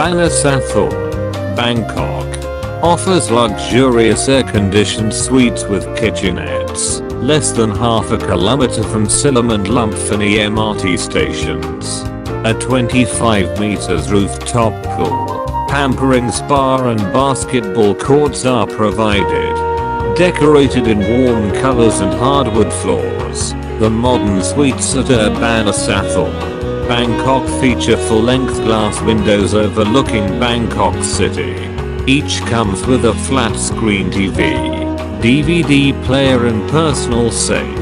Urbana Sathorn, Bangkok. Offers luxurious air-conditioned suites with kitchenettes, less than half a kilometer from Silom and Lumphini MRT stations. A 25 meters rooftop pool, pampering spa and basketball courts are provided. Decorated in warm colors and hardwood floors, the modern suites at Urbana Sathorn, Bangkok feature full-length glass windows overlooking Bangkok city. Each comes with a flat-screen TV, DVD player and personal safe.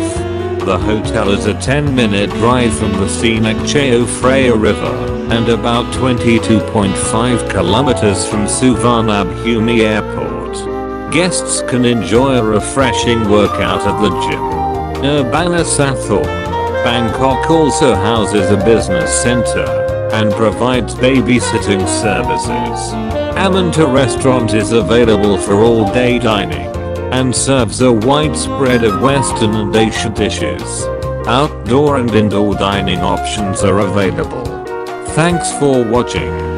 The hotel is a 10-minute drive from the scenic Chao Phraya River, and about 22.5 kilometers from Suvarnabhumi Airport. Guests can enjoy a refreshing workout at the gym. Urbana Sathorn, Bangkok also houses a business center and provides babysitting services. amzn.to restaurant is available for all-day dining and serves a wide spread of Western and Asian dishes. Outdoor and indoor dining options are available. Thanks for watching.